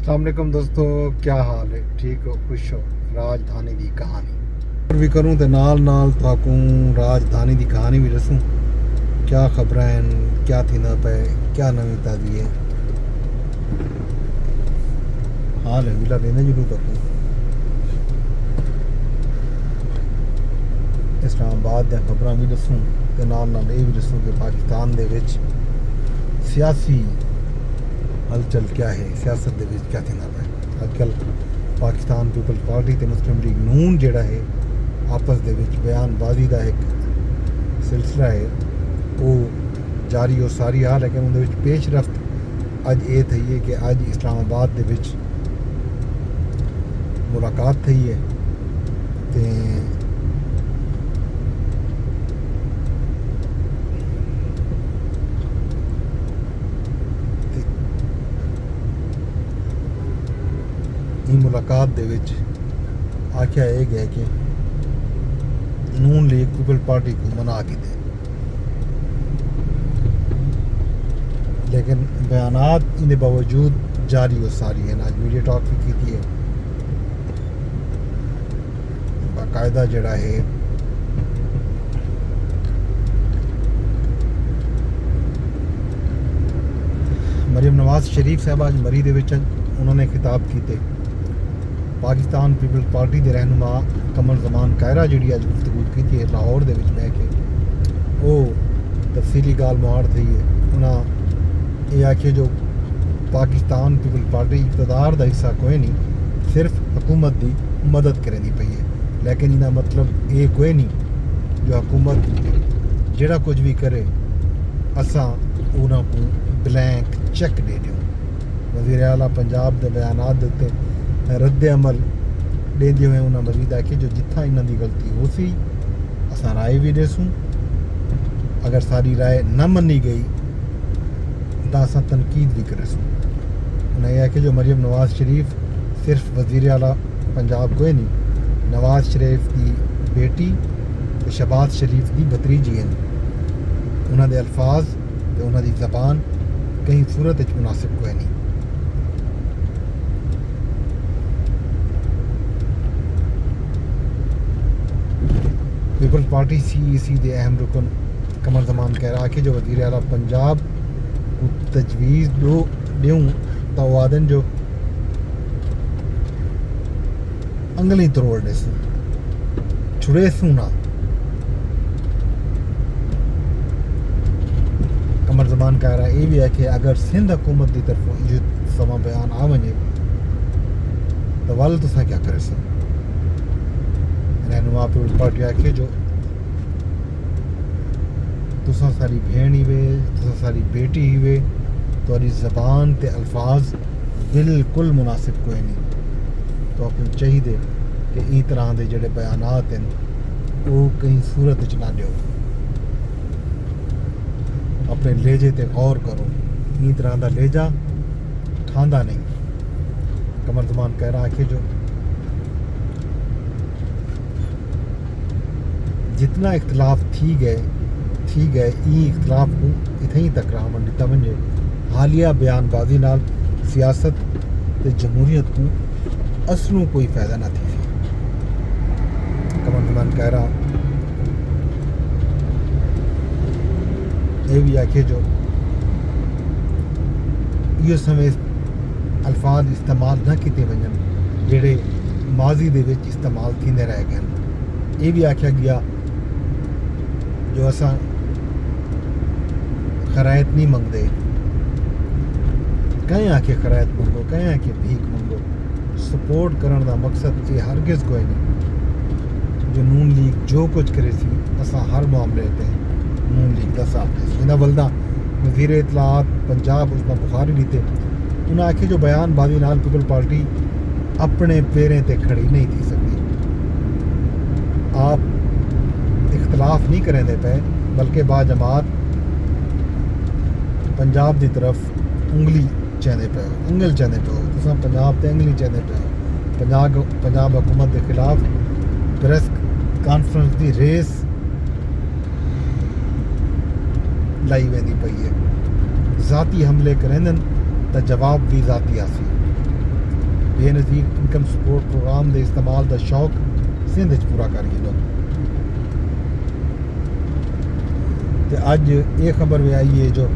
السلام علیکم دوستو، کیا حال ہے؟ ٹھیک ہو؟ خوش ہو؟ راجدھانی دی کہانی اور بھی کروں تے نال نال تاکوں راجدھانی دی کہانی بھی دسوں. کیا خبریں ہیں، کیا تھیندا پے، کیا نویں تازی ہے. حال ہے ویلا دینے جلو تکوں اسلام آباد دیا خبراں بھی دسوں تے نال نال یہ بھی دسوں کہ پاکستان دے وچ سیاسی ہلچل کیا ہے، سیاست دے وچ کیا تھیندا پیا. اج کل پاکستان پیپلز پارٹی تے مسلم لیگ نون جڑا ہے آپس دے وچ بیان بازی دا ایک سلسلہ ہے وہ جاری و ساری ہے. لیکن ان دے وچ پیش رفت اج یہ تھی ہے کہ اج اسلام آباد دے وچ ملاقات تھی ہے تے ملاقات دے وچ آکھیا یہ گیا کہ نون لیگ پیپل پارٹی کو منا کے دے، لیکن بیانات ان دے باوجود جاری و ساری ہیں. آج میڈیا ٹاک بھی کی ہے، باقاعدہ جڑا ہے مریم نواز شریف صاحب آج مری دے وچ انہوں نے خطاب کیتے. پاکستان پیپلز پارٹی دے رہنما قمر زمان کائرہ جڑی اج گفتگو کی ہے لاہور دے وچ میں کہ وہ تفصیلی گال مہار تھی ہے. انہاں یہ آکھے جو پاکستان پیپلز پارٹی اقتدار دا حصہ کوئی نہیں، صرف حکومت دی مدد کریں دی پئی ہے. لیکن انہاں مطلب یہ کوئی نہیں جو حکومت جڑا کچھ بھی کرے اساں انہاں کو بلینک چیک دے دیوں. وزیر اعلیٰ پنجاب دے بیانات دیتے رد عمل دیندے ہوئے انہاں مزید آکھے جو جتھاں انہاں دی غلطی ہو سی اساں رائے بھی دے سوں، اگر ساری رائے نہ منی گئی تو اساں تنقید بھی کرے سوں. انہاں یہ آکھے جو مریم نواز شریف صرف وزیر اعلیٰ پنجاب کوئی نہیں، نواز شریف دی بیٹی تے شہباز شریف دی بھتریجی ہیں. انہاں دے الفاظ تے انہاں دی زبان کہیں صورت وچ مناسب کوئی نہیں. پیپلز پارٹی سی ای سی دے اہم رکن قمر زمان کائرہ آکھے جو وزیر اعلیٰ پنجاب کو تجویز دیوں تو وہ آدن جو انگلی تروڑنے سوں چھڑے سوں نہ. قمر زمان کائرہ یہ بھی ہے کہ اگر سندھ حکومت دی طرفوں یہ سما بیان آ ونجے تو ول تساں کیا کرے سو. رہنما پیپلز پارٹی آکھے جو تساں ساری بھیڑ ہی وے، تساں ساری بیٹی ہی وے، تاری زبان تے الفاظ بالکل مناسب کوئی نہیں. تو اپنے چاہیے کہ این طرح دے جڑے بیانات ہیں وہ کہیں صورت وچ نہ دیو، اپنے لہجے تے غور کرو. این طرح دا لہجہ ٹھاندا نہیں. قمر زمان کائرہ آکھے جو جتنا اختلاف تھی گئے این اختلاف کو اتھیں ہی تک رہا منڈی ونجے. حالیہ بیان بازی نال سیاست تے جمہوریت کو اصلوں کوئی فائدہ نہ تھی. قمر زمان کائرہ یہ بھی آکھے جو یہ سمے الفاظ استعمال نہ کیتے ونجن جڑے ماضی دے وچ استعمال تھیندے رہ گئے. یہ بھی آکھیا گیا جو اساں خرائط نہیں منگدے، کہیں آ کے خرائط منگو، کہیں آ کے بھیک منگو. سپورٹ کرن دا مقصد یہ ہرگز کوئی نہیں. جو نون لیگ جو کچھ کرے سی اساں ہر معاملے تے نون لیگ دا ساتھ دے. انہاں ولدا وزیر اطلاعات پنجاب عثمان بخاری دیتے انہاں آکھے جو بیان بازی نال پیپل پارٹی اپنے پیریں تے کھڑی نہیں تھی سکتی. آپ اختلاف نہیں کریں دے پے بلکہ با جماعت پنجاب دی طرف انگلی چیندے پے ہو، انگل چیندے پے ہو. تساں پنجاب تے انگلی چیندے پے ہو. پنجاب حکومت کے خلاف پریس کانفرنس دی ریس لائی ویندی پئی ہے. ذاتی حملے کریں تو جواب بھی ذاتی آسی. بے نظیر انکم سپورٹ پروگرام دے استعمال دا شوق سندھ وچ پورا کر گئے لوگ. تے اج یہ خبر بھی آئی ہے جو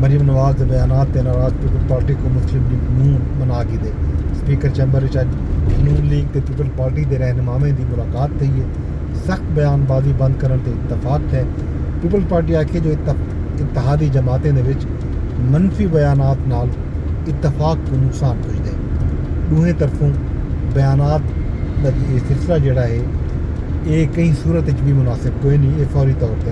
مریم نواز کے بیانات تے ناراض پیپل پارٹی کو مسلم لیگ نون منا کے دے. سپیکر چیمبر وچ نون لیگ تے پیپل پارٹی دے رہنماؤں دی ملاقات تھی ہے. سخت بیان بازی بند کرن تے اتفاق ہے. پیپل پارٹی آکھے جو اتحادی جماعتیں دے وچ منفی بیانات نال اتفاق کو نقصان پہنچ دے. دوہیں طرفوں بیانات دا یہ سلسلہ جڑا ہے یہ کئی صورت بھی مناسب کوئی نہیں, یہ فوری طور پہ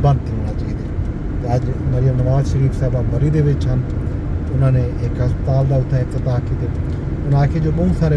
بند ہونا چاہیے. اج مریم نواز شریف صاحبہ مری دے وچ ہن, انہوں نے ایک ہسپتال کا اتنے افتتاح کیتے. انہوں نے آخیا جو بہت سارے